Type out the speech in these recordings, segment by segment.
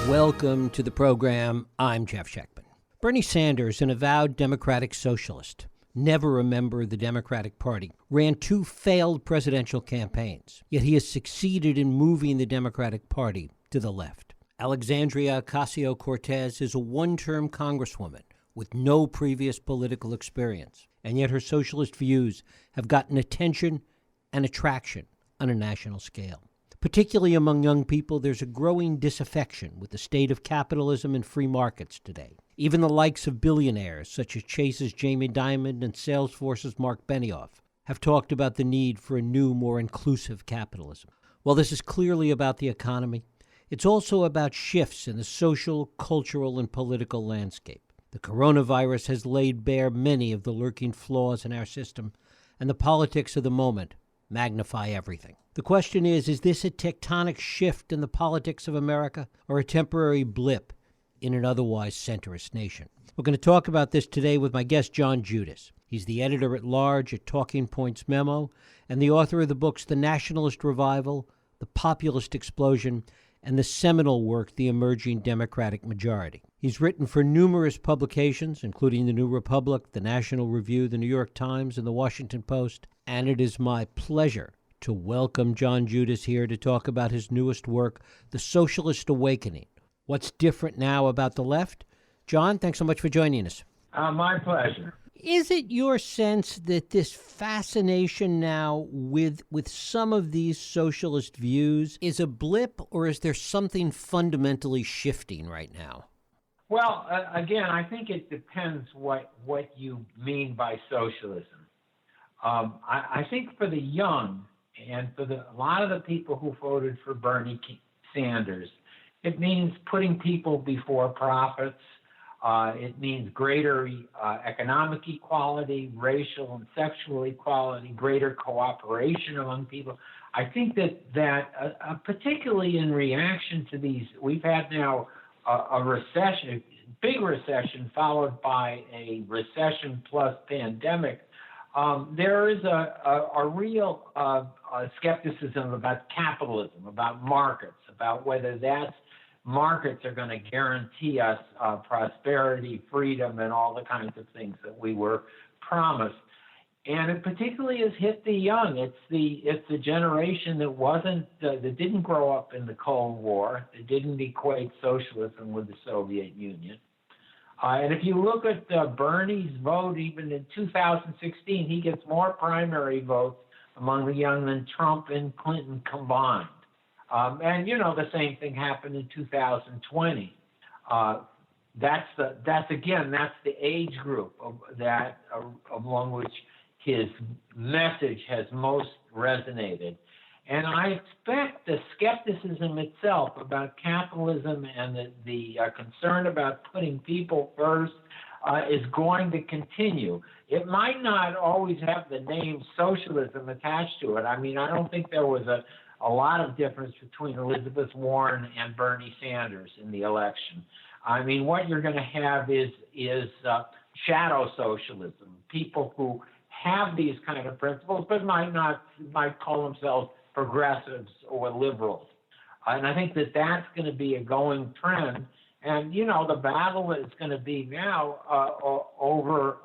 Welcome to the program. I'm Jeff Schechtman. Bernie Sanders, an avowed Democratic socialist, never a member of the Democratic Party, ran 2 failed presidential campaigns, yet he has succeeded in moving the Democratic Party to the left. Alexandria Ocasio-Cortez is a one-term congresswoman with no previous political experience, and yet her socialist views have gotten attention and attraction on a national scale. Particularly among young people, there's a growing disaffection with the state of capitalism and free markets today. Even the likes of billionaires, such as Chase's Jamie Dimon and Salesforce's Mark Benioff, have talked about the need for a new, more inclusive capitalism. While this is clearly about the economy, it's also about shifts in the social, cultural, and political landscape. The coronavirus has laid bare many of the lurking flaws in our system, and the politics of the moment magnify everything. The question is this a tectonic shift in the politics of America or a temporary blip in an otherwise centrist nation? We're going to talk about this today with my guest, John Judis. He's the editor-at-large at Talking Points Memo and the author of the books The Nationalist Revival, The Populist Explosion, and the seminal work, The Emerging Democratic Majority. He's written for numerous publications, including The New Republic, The National Review, The New York Times, and The Washington Post, and it is my pleasure to welcome John Judis here to talk about his newest work, The Socialist Awakening. What's different now about the left? John, thanks so much for joining us. My pleasure. Is it your sense that this fascination now with some of these socialist views is a blip, or is there something fundamentally shifting right now? Well, again, I think it depends what you mean by socialism. I think for the young and for a lot of the people who voted for Bernie Sanders, it means putting people before profits. It means greater economic equality, racial and sexual equality, greater cooperation among people. I think that particularly in reaction to these, we've had now a recession, big recession followed by a recession plus pandemic. There is a real skepticism about capitalism, about markets, about whether markets are going to guarantee us prosperity, freedom, and all the kinds of things that we were promised. And it particularly has hit the young. It's the generation that didn't grow up in the Cold War, that didn't equate socialism with the Soviet Union. And if you look at Bernie's vote, even in 2016, he gets more primary votes among the young than Trump and Clinton combined. And the same thing happened in 2020. That's the age group among which his message has most resonated. And I expect the skepticism itself about capitalism and the concern about putting people first is going to continue. It might not always have the name socialism attached to it. I mean, I don't think there was a lot of difference between Elizabeth Warren and Bernie Sanders in the election. I mean, what you're going to have is shadow socialism, people who have these kind of principles but might call themselves progressives or liberals. And I think that's going to be a going trend. And, the battle is going to be now over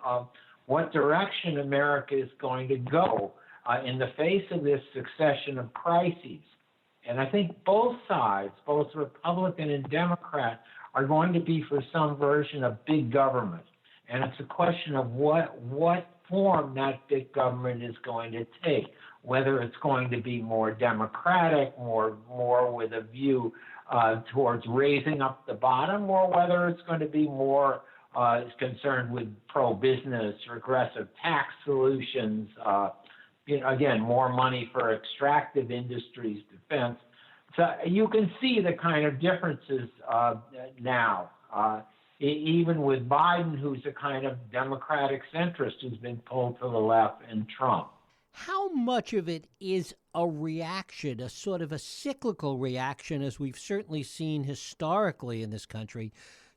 what direction America is going to go in the face of this succession of crises. And I think both sides, both Republican and Democrat, are going to be for some version of big government. And it's a question of what form that big government is going to take, whether it's going to be more democratic, more with a view towards raising up the bottom, or whether it's going to be more concerned with pro-business, regressive tax solutions, again, more money for extractive industries, defense. So you can see the kind of differences now, even with Biden, who's a kind of democratic centrist who's been pulled to the left, and Trump. How much of it is a reaction, a sort of a cyclical reaction, as we've certainly seen historically in this country,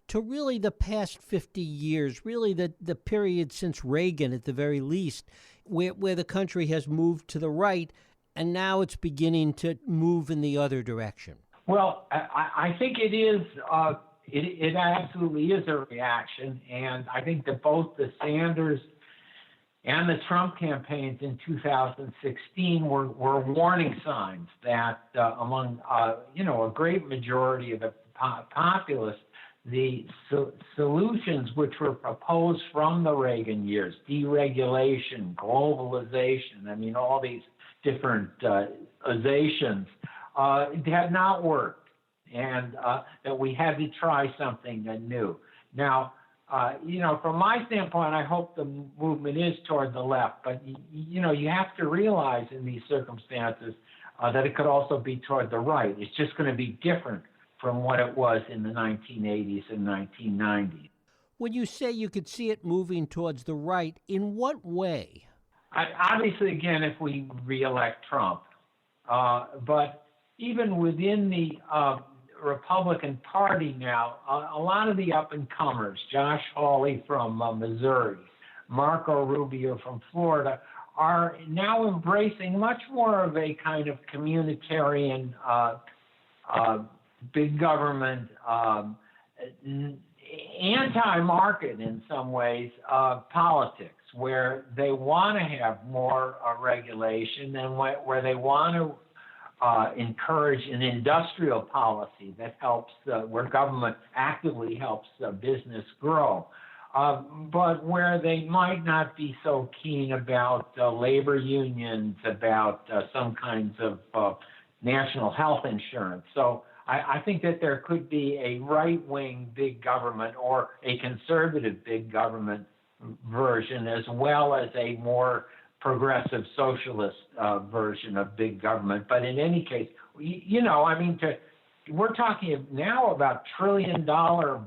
to really the past 50 years, really the period since Reagan at the very least, where the country has moved to the right, and now it's beginning to move in the other direction? Well, I think it is. It absolutely is a reaction, and I think that both the Sanders and the Trump campaigns in 2016 were warning signs that among a great majority of the populace, the solutions which were proposed from the Reagan years, deregulation, globalization, I mean, all these different izations, had not worked, and that we had to try something new. Now, from my standpoint, I hope the movement is toward the left, but, you have to realize in these circumstances that it could also be toward the right. It's just going to be different from what it was in the 1980s and 1990s. When you say you could see it moving towards the right, in what way? Obviously, again, if we reelect Trump, but even within the Republican Party now, a lot of the up-and-comers, Josh Hawley from Missouri, Marco Rubio from Florida, are now embracing much more of a kind of communitarian, big government, anti-market in some ways, politics, where they want to have more regulation and where they want to encourage an industrial policy that helps, where government actively helps business grow, but where they might not be so keen about labor unions, about some kinds of national health insurance. So I think that there could be a right-wing big government or a conservative big government version, as well as a more progressive socialist version of big government. But in any case, we're talking now about trillion-dollar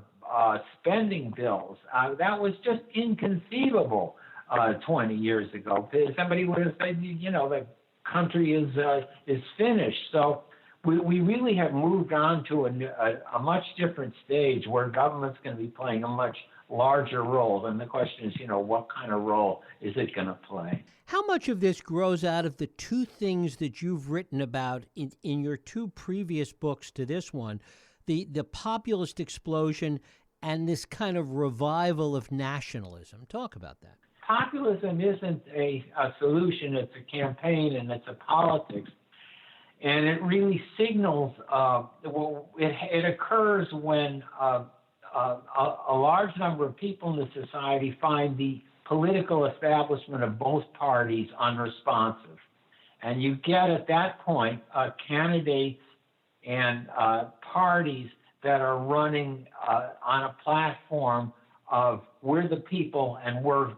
spending bills. That was just inconceivable 20 years ago. Somebody would have said, the country is finished. So we really have moved on to a much different stage where government's going to be playing a much larger role. And the question is, what kind of role is it going to play? How much of this grows out of the two things that you've written about in your two previous books to this one, the populist explosion and this kind of revival of nationalism? Talk about that. Populism isn't a solution. It's a campaign and it's a politics. And it really signals, it occurs when a large number of people in the society find the political establishment of both parties unresponsive. And you get at that point candidates and parties that are running on a platform of we're the people and we're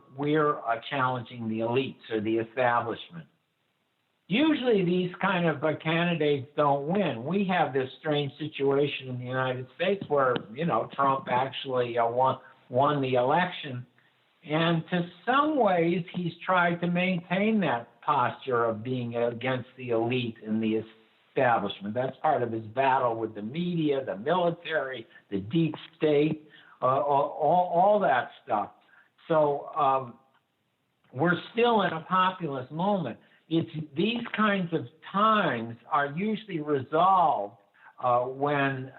challenging the elites or the establishment. Usually these kind of candidates don't win. We have this strange situation in the United States where, Trump actually won the election. And to some ways, he's tried to maintain that posture of being against the elite and the establishment. That's part of his battle with the media, the military, the deep state, all that stuff. So we're still in a populist moment. These kinds of times are usually resolved when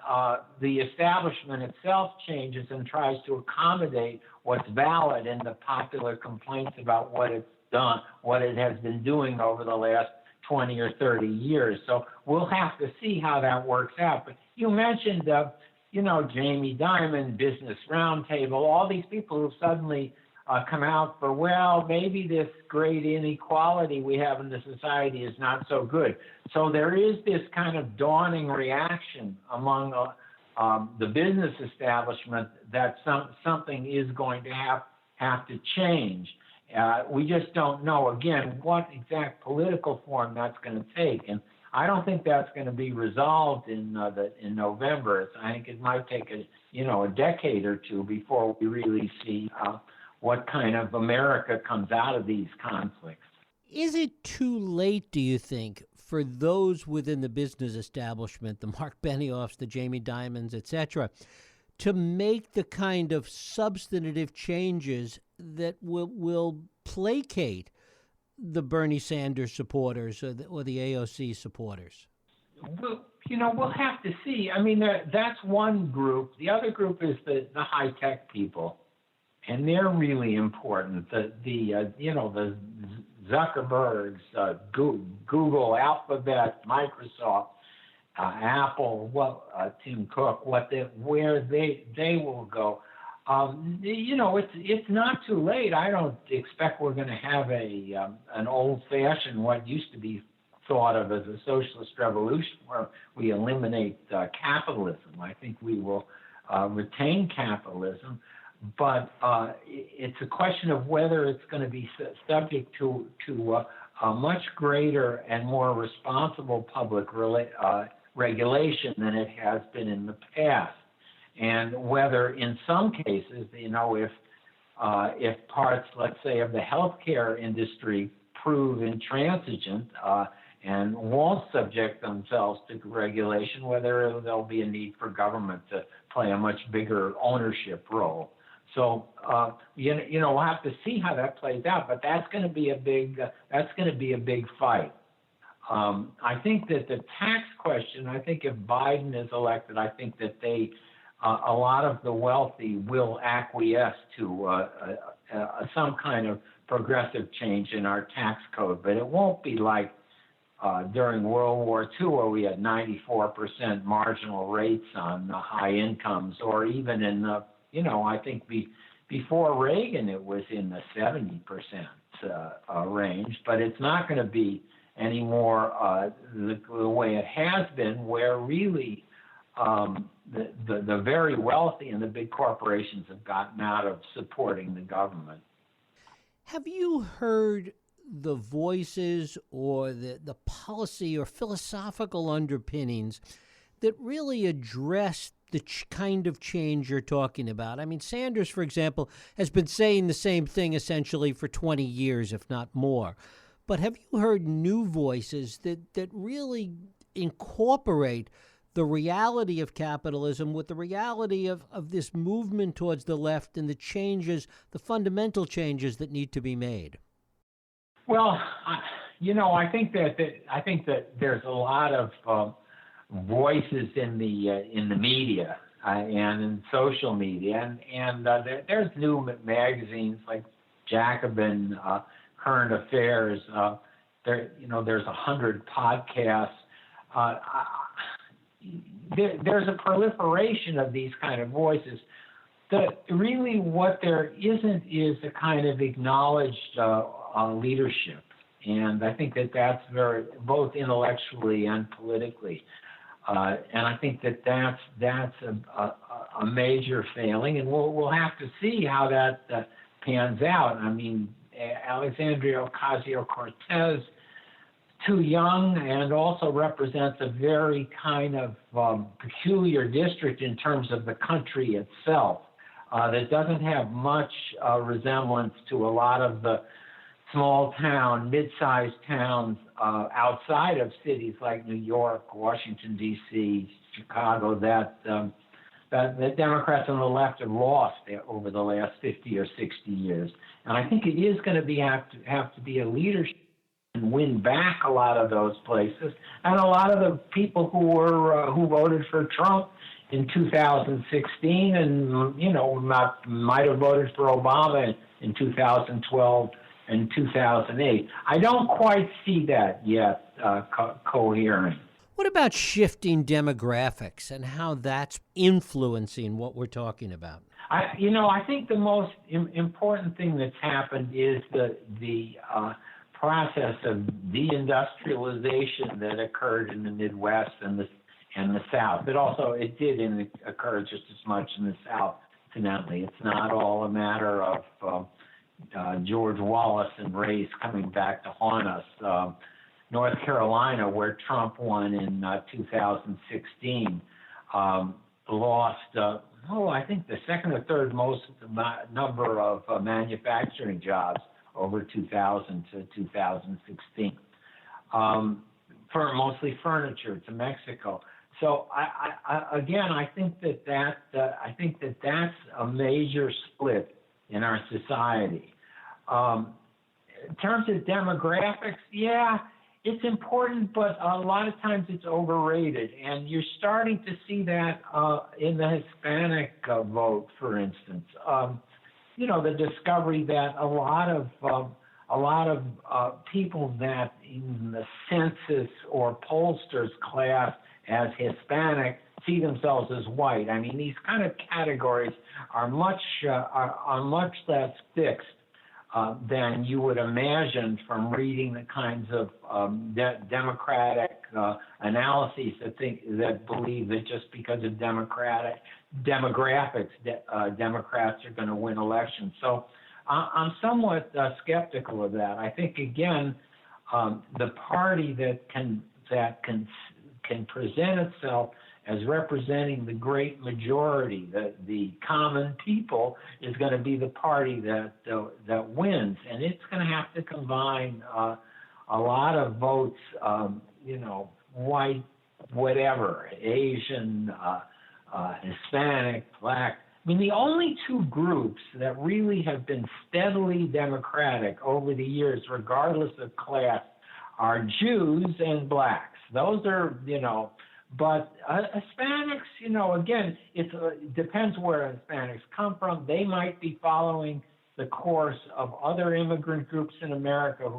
the establishment itself changes and tries to accommodate what's valid in the popular complaints about what it's done, what it has been doing over the last 20 or 30 years. So we'll have to see how that works out. But you mentioned, Jamie Dimon, Business Roundtable, all these people who suddenly come out for, well, maybe this great inequality we have in the society is not so good. So there is this kind of dawning reaction among the business establishment that something is going to have to change. We just don't know, again, what exact political form that's going to take. And I don't think that's going to be resolved in November. I think it might take a decade or two before we really see what kind of America comes out of these conflicts. Is it too late, do you think, for those within the business establishment, the Mark Benioffs, the Jamie Dimons, et cetera, to make the kind of substantive changes that will placate the Bernie Sanders supporters or the AOC supporters? We'll have to see. I mean, that's one group. The other group is the high tech people, and they're really important. The Zuckerbergs, Google, Alphabet, Microsoft, Apple, Tim Cook, where they will go. It's not too late. I don't expect we're going to have an old-fashioned, what used to be thought of as a socialist revolution where we eliminate capitalism. I think we will retain capitalism, but it's a question of whether it's going to be subject to a much greater and more responsible public regulation than it has been in the past, and whether in some cases, if parts, let's say, of the healthcare industry prove intransigent and won't subject themselves to regulation, whether there'll be a need for government to play a much bigger ownership role. So we'll have to see how that plays out, but that's going to be a big fight. I think that the tax question, I think if Biden is elected, I think that a lot of the wealthy will acquiesce to some kind of progressive change in our tax code, but it won't be like during World War II, where we had 94% marginal rates on the high incomes, or even in I think before Reagan, it was in the 70% range, but it's not going to be anymore the way it has been, where really the very wealthy and the big corporations have gotten out of supporting the government. Have you heard the voices or the policy or philosophical underpinnings that really address the kind of change you're talking about? I mean, Sanders, for example, has been saying the same thing essentially for 20 years, if not more. But have you heard new voices that really incorporate the reality of capitalism with the reality of this movement towards the left and the fundamental changes that need to be made? Well, I think that there's a lot of voices in the media and in social media, and there's new magazines like Jacobin, Current Affairs. There's 100 podcasts. There's a proliferation of these kind of voices. Really, what there isn't is a kind of acknowledged leadership, and I think that's very, both intellectually and politically. And I think that's a major failing, and we'll have to see how that pans out. I mean, Alexandria Ocasio-Cortez, too young, and also represents a very kind of peculiar district in terms of the country itself that doesn't have much resemblance to a lot of the small town, mid-sized towns outside of cities like New York, Washington, D.C., Chicago, that the Democrats on the left have lost over the last 50 or 60 years. And I think it is going to have to be a leadership and win back a lot of those places. And a lot of the people who voted for Trump in 2016 and, might have voted for Obama in 2012 and 2008. I don't quite see that yet coherent. What about shifting demographics and how that's influencing what we're talking about? I think the most important thing that's happened is the process of deindustrialization that occurred in the Midwest and the South. But also, it did occur just as much in the South. Incidentally, it's not all a matter of George Wallace and race coming back to haunt us. North Carolina, where Trump won in 2016, lost, I think the second or third most number of manufacturing jobs over 2000 to 2016, for mostly furniture to Mexico. So I think that's a major split in our society. In terms of demographics, It's important, but a lot of times it's overrated, and you're starting to see that in the Hispanic vote, for instance. The discovery that a lot of people that in the census or pollsters class as Hispanic see themselves as white. I mean, these kind of categories are much less fixed than you would imagine from reading the kinds of democratic analyses that believe that just because of demographics, Democrats are going to win elections. So I'm somewhat skeptical of that. I think again, the party that can present itself as representing the great majority, the common people, is going to be the party that wins, and it's going to have to combine a lot of votes, white, whatever, Asian, Hispanic, black. I mean, the only two groups that really have been steadily Democratic over the years, regardless of class, are Jews and blacks. Those are, but Hispanics, again, it depends where Hispanics come from. They might be following the course of other immigrant groups in America,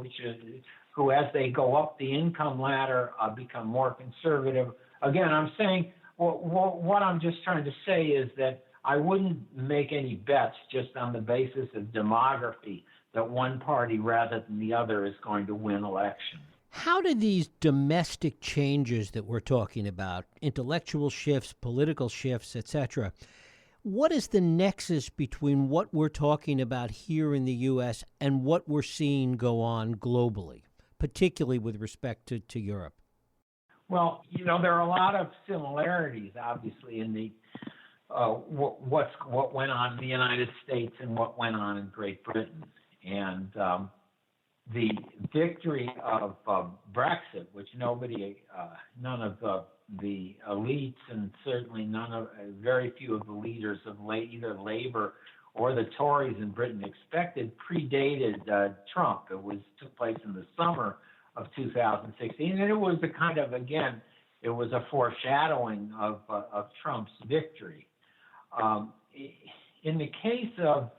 who as they go up the income ladder, become more conservative. Again, I'm saying, what I'm just trying to say is that I wouldn't make any bets just on the basis of demography that one party rather than the other is going to win elections. How do these domestic changes that we're talking about, intellectual shifts, political shifts, etc., what is the nexus between what we're talking about here in the U.S. and what we're seeing go on globally, particularly with respect to Europe? Well, there are a lot of similarities, obviously, in the what went on in the United States and what went on in Great Britain. And the victory of Brexit, which none of the elites and certainly very few of the leaders of either Labour or the Tories in Britain expected, predated Trump. Took place in the summer of 2016, and it was it was a foreshadowing of Trump's victory. In the case of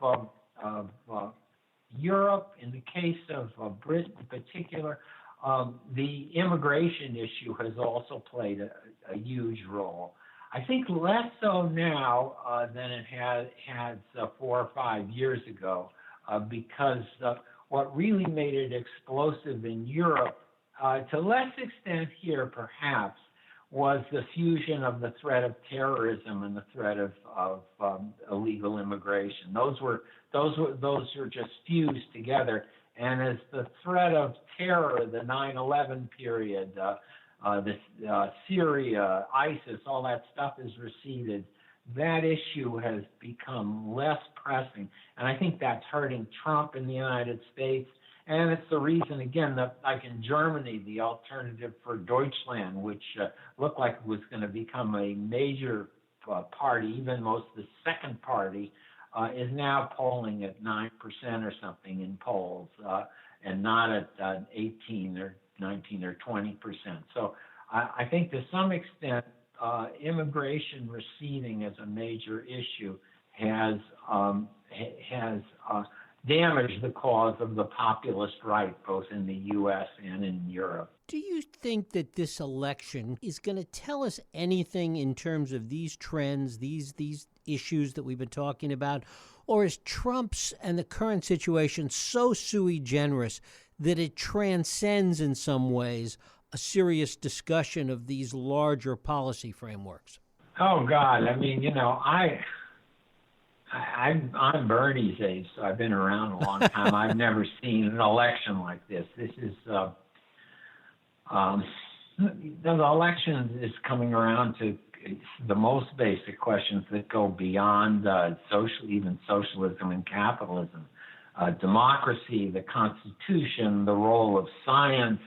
Europe, in the case of Britain in particular, the immigration issue has also played a huge role. I think less so now than it has 4 or 5 years ago, because what really made it explosive in Europe, to less extent here perhaps, was the fusion of the threat of terrorism and the threat of illegal immigration. Those were just fused together. And as the threat of terror, the 9/11 period, Syria, ISIS, all that stuff has receded, that issue has become less pressing. And I think that's hurting Trump in the United States. And it's the reason, again, that like in Germany, the alternative for Deutschland, which looked like it was going to become a major party, even most the second party, is now polling at 9% or something in polls, and not at 18 or 19 or 20%. So I think to some extent, immigration receding as a major issue has damaged the cause of the populist right, both in the U.S. and in Europe. Do you think that this election is going to tell us anything in terms of these trends, these issues that we've been talking about? Or is Trump's and the current situation so sui generis that it transcends in some ways a serious discussion of these larger policy frameworks? Oh, God. I mean, I'm Bernie's age, so I've been around a long time. I've never seen an election like this. This is the election is coming around to the most basic questions that go beyond even socialism and capitalism, democracy, the Constitution, the role of science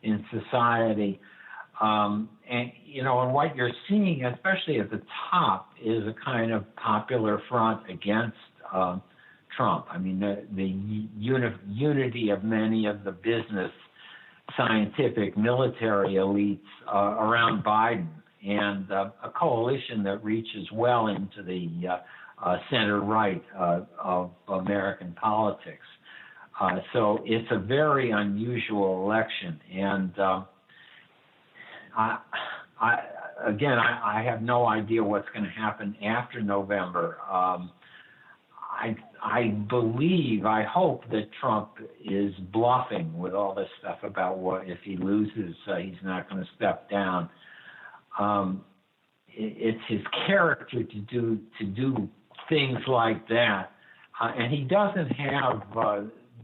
in society. And what you're seeing, especially at the top, is a kind of popular front against Trump. I mean, the unity of many of the business scientific military elites around Biden, and a coalition that reaches well into the center right of American politics. So it's a very unusual election, and I have no idea what's going to happen after November. I hope that Trump is bluffing with all this stuff about what if he loses, he's not going to step down. It's his character to do things like that, and he doesn't have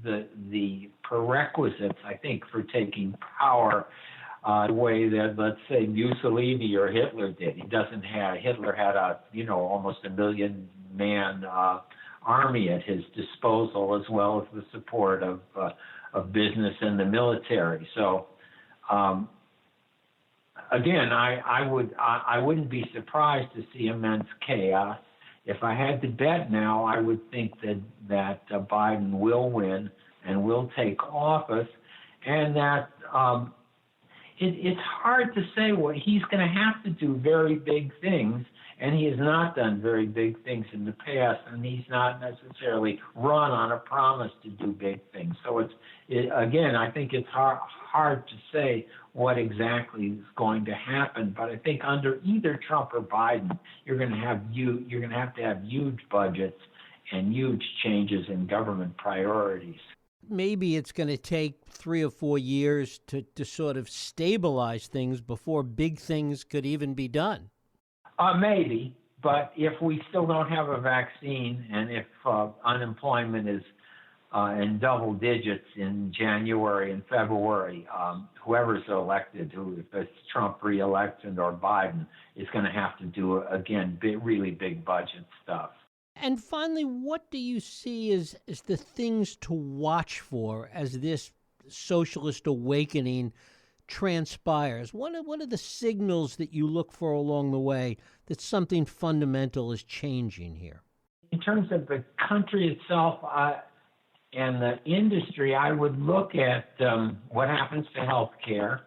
the prerequisites, I think, for taking power the way that, let's say, Mussolini or Hitler did. Hitler had almost a million man army at his disposal, as well as the support of business and the military. So again, I wouldn't be surprised to see immense chaos. If I had to bet now, I would think that Biden will win and will take office, and that it's hard to say what he's going to have to do very big things, and he has not done very big things in the past, and he's not necessarily run on a promise to do big things. So again, I think it's hard to say what exactly is going to happen, but I think under either Trump or Biden, you're going to have to have huge budgets and huge changes in government priorities. Maybe it's going to take 3 or 4 years to sort of stabilize things before big things could even be done. Maybe, but if we still don't have a vaccine, and if unemployment is in double digits in January and February, whoever's elected, if it's Trump re-elected or Biden, is going to have to do, again, really big budget stuff. And finally, what do you see as the things to watch for as this socialist awakening transpires? What are the signals that you look for along the way that something fundamental is changing here? In terms of the country itself and the industry, I would look at what happens to health care,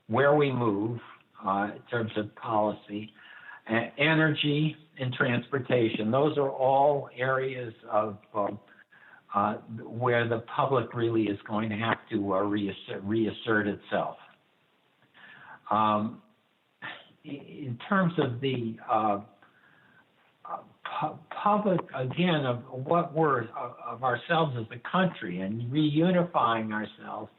where we move in terms of policy, energy and transportation. Those are all areas of where the public really is going to have to reassert itself. In terms of the public, again, of what we're of ourselves as a country and reunifying ourselves,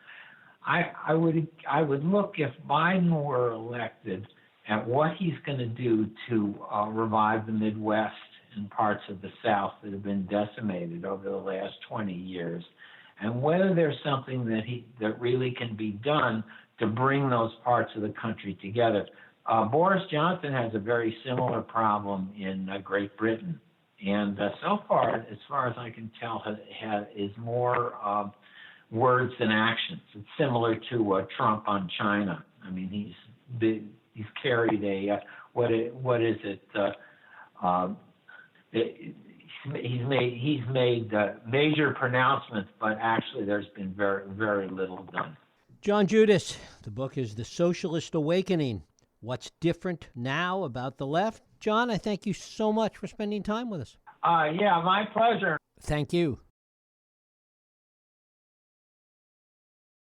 I would look, if Biden were elected, at what he's going to do to revive the Midwest and parts of the South that have been decimated over the last 20 years, and whether there's something that really can be done to bring those parts of the country together. Boris Johnson has a very similar problem in Great Britain, and so far as I can tell, is more words than actions. It's similar to Trump on China. I mean, he's carried a he's made major pronouncements, but actually there's been very, very little done. John Judis, the book is The Socialist Awakening. What's different now about the left? John, I thank you so much for spending time with us. Yeah, my pleasure. Thank you.